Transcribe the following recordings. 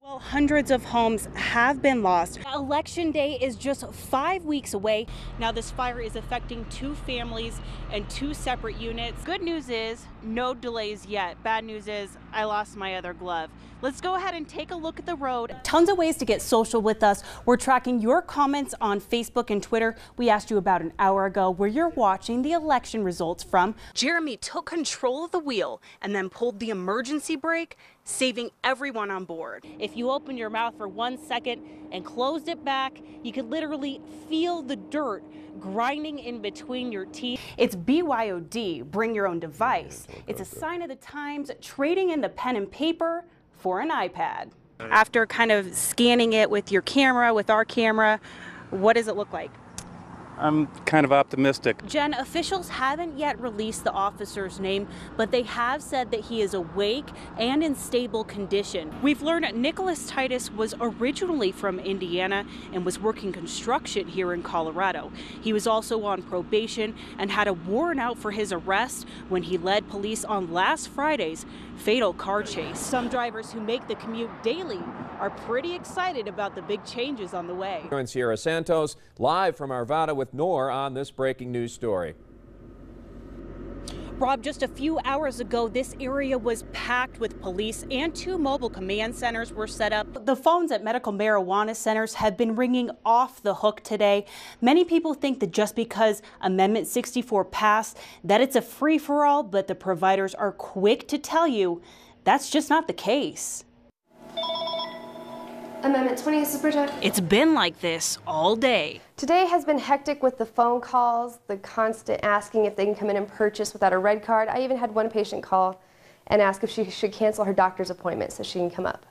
Well, hundreds of homes have been lost. Election Day is just 5 weeks away. Now this fire is affecting 2 families and 2 separate units. Good news is no delays yet. Bad news is I lost my other glove. Let's go ahead and take a look at the road. Tons of ways to get social with us. We're tracking your comments on Facebook and Twitter. We asked you about an hour ago where you're watching the election results from. Jeremy took control of the wheel and then pulled the emergency brake, saving everyone on board. If you opened your mouth for 1 second and closed it back, you could literally feel the dirt grinding in between your teeth. It's BYOD, bring your own device. It's a sign of the times, trading in the pen and paper for an iPad. After kind of scanning it with your camera, with our camera, what does it look like? I'm kind of optimistic. Jen, officials haven't yet released the officer's name, but they have said that he is awake and in stable condition. We've learned Nicholas Titus was originally from Indiana and was working construction here in Colorado. He was also on probation and had a warrant out for his arrest when he led police on last Friday's fatal car chase. Some drivers who make the commute daily are pretty excited about the big changes on the way. And Siera Santos live from Arvada with Noor on this breaking news story. Rob, just a few hours ago, this area was packed with police and 2 mobile command centers were set up. The phones at medical marijuana centers have been ringing off the hook today. Many people think that just because Amendment 64 passed, that it's a free-for-all, but the providers are quick to tell you that's just not the case. Amendment 20 is Bridget. It's been like this all day. Today has been hectic with the phone calls, the constant asking if they can come in and purchase without a red card. I even had one patient call and ask if she should cancel her doctor's appointment so she can come up.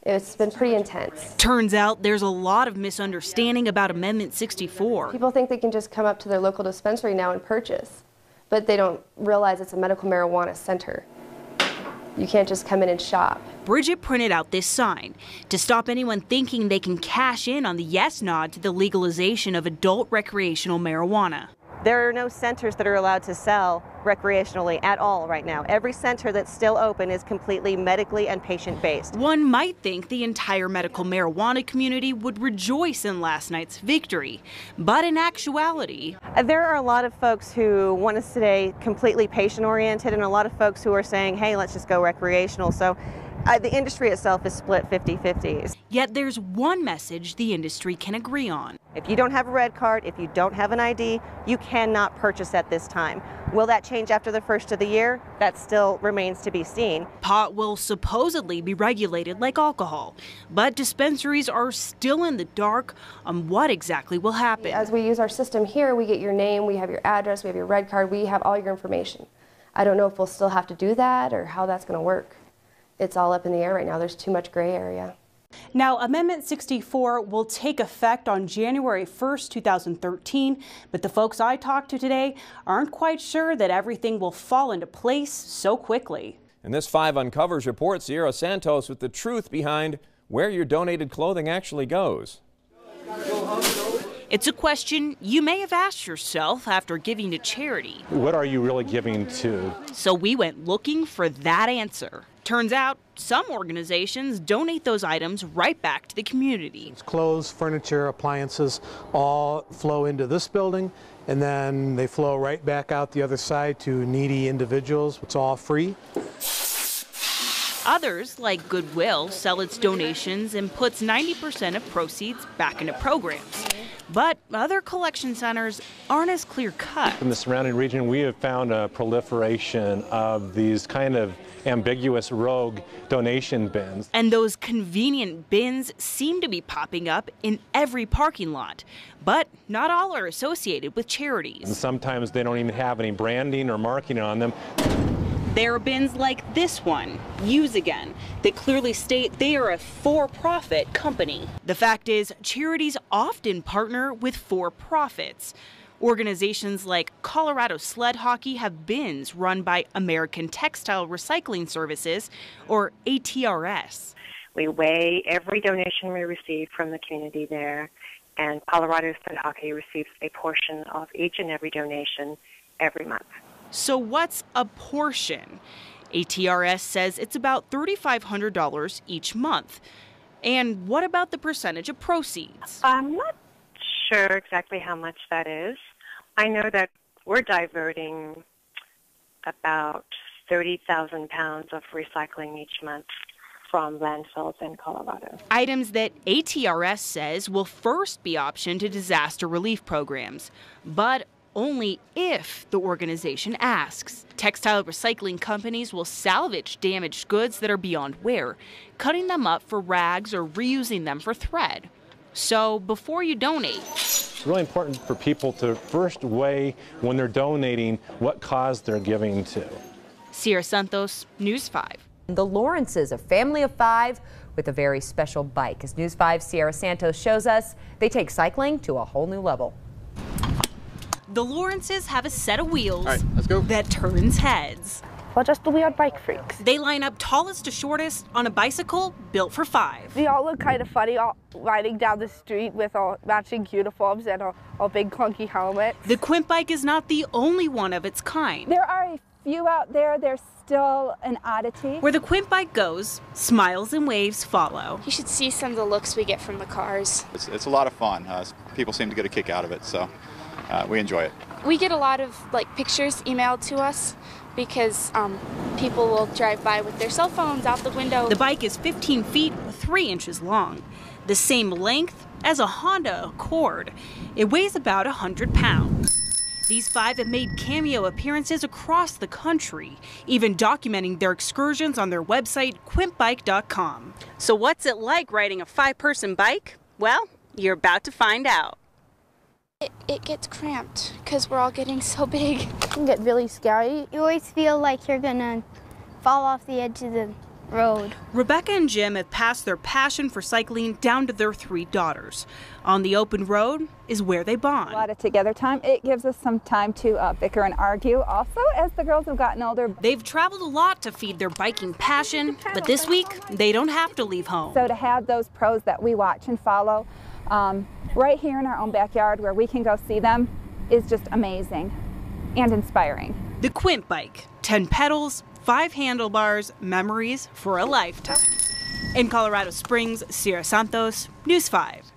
It's been pretty intense. Turns out there's a lot of misunderstanding about Amendment 64. People think they can just come up to their local dispensary now and purchase, but they don't realize it's a medical marijuana center. You can't just come in and shop. Bridget printed out this sign to stop anyone thinking they can cash in on the yes nod to the legalization of adult recreational marijuana. There are no centers that are allowed to sell recreationally at all right now. Every center that's still open is completely medically and patient-based. One might think the entire medical marijuana community would rejoice in last night's victory, but in actuality, there are a lot of folks who want to stay completely patient-oriented and a lot of folks who are saying, hey, let's just go recreational. So the industry itself is split 50-50. Yet there's one message the industry can agree on. If you don't have a red card, if you don't have an ID, you cannot purchase at this time. Will that change after the first of the year? That still remains to be seen. Pot will supposedly be regulated like alcohol, but dispensaries are still in the dark on what exactly will happen. As we use our system here, we get your name, we have your address, we have your red card, we have all your information. I don't know if we'll still have to do that or how that's going to work. It's all up in the air right now. There's too much gray area. Now, Amendment 64 will take effect on January 1st, 2013, but the folks I talked to today aren't quite sure that everything will fall into place so quickly. And this 5 Uncovers report, Siera Santos with the truth behind where your donated clothing actually goes. It's a question you may have asked yourself after giving to charity. What are you really giving to? So we went looking for that answer. Turns out some organizations donate those items right back to the community. It's clothes, furniture, appliances all flow into this building, and then they flow right back out the other side to needy individuals. It's all free. Others, like Goodwill, sell its donations and puts 90% of proceeds back into programs. But other collection centers aren't as clear-cut. In the surrounding region, we have found a proliferation of these kind of ambiguous rogue donation bins. And those convenient bins seem to be popping up in every parking lot. But not all are associated with charities. And sometimes they don't even have any branding or marketing on them. There are bins like this one, Use Again, that clearly state they are a for-profit company. The fact is, charities often partner with for-profits. Organizations like Colorado Sled Hockey have bins run by American Textile Recycling Services, or ATRS. We weigh every donation we receive from the community there, and Colorado Sled Hockey receives a portion of each and every donation every month. So what's a portion? ATRS says it's about $3,500 each month. And what about the percentage of proceeds? I'm not sure exactly how much that is. I know that we're diverting about 30,000 pounds of recycling each month from landfills in Colorado. Items that ATRS says will first be optioned to disaster relief programs, but only if the organization asks. Textile recycling companies will salvage damaged goods that are beyond wear, cutting them up for rags or reusing them for thread. So before you donate, it's really important for people to first weigh when they're donating what cause they're giving to. Siera Santos, News 5. The Lawrences, a family of 5 with a very special bike. As News 5's Siera Santos shows us, they take cycling to a whole new level. The Lawrences have a set of wheels let's go. that turns heads. We're just the weird bike freaks. They line up tallest to shortest on a bicycle built for 5. We all look kind of funny all riding down the street with our matching uniforms and our big clunky helmets. The Quint bike is not the only one of its kind. There are a few out there, they're still an oddity. Where the Quint bike goes, smiles and waves follow. You should see some of the looks we get from the cars. It's a lot of fun. People seem to get a kick out of it, so we enjoy it. We get a lot of pictures emailed to us because people will drive by with their cell phones out the window. The bike is 15 feet, 3 inches long, the same length as a Honda Accord. It weighs about 100 pounds. These 5 have made cameo appearances across the country, even documenting their excursions on their website, quintbike.com. So what's it like riding a 5-person bike? Well, you're about to find out. It gets cramped because we're all getting so big. It can get really scary. You always feel like you're gonna fall off the edge of the road. Rebecca and Jim have passed their passion for cycling down to their 3 daughters. On the open road is where they bond. A lot of together time. It gives us some time to bicker and argue. Also, as the girls have gotten older. They've traveled a lot to feed their biking passion, but this week they don't have to leave home. So to have those pros that we watch and follow right here in our own backyard where we can go see them is just amazing and inspiring. The Quint bike, 10 pedals, 5 handlebars, memories for a lifetime. In Colorado Springs, Siera Santos, News 5.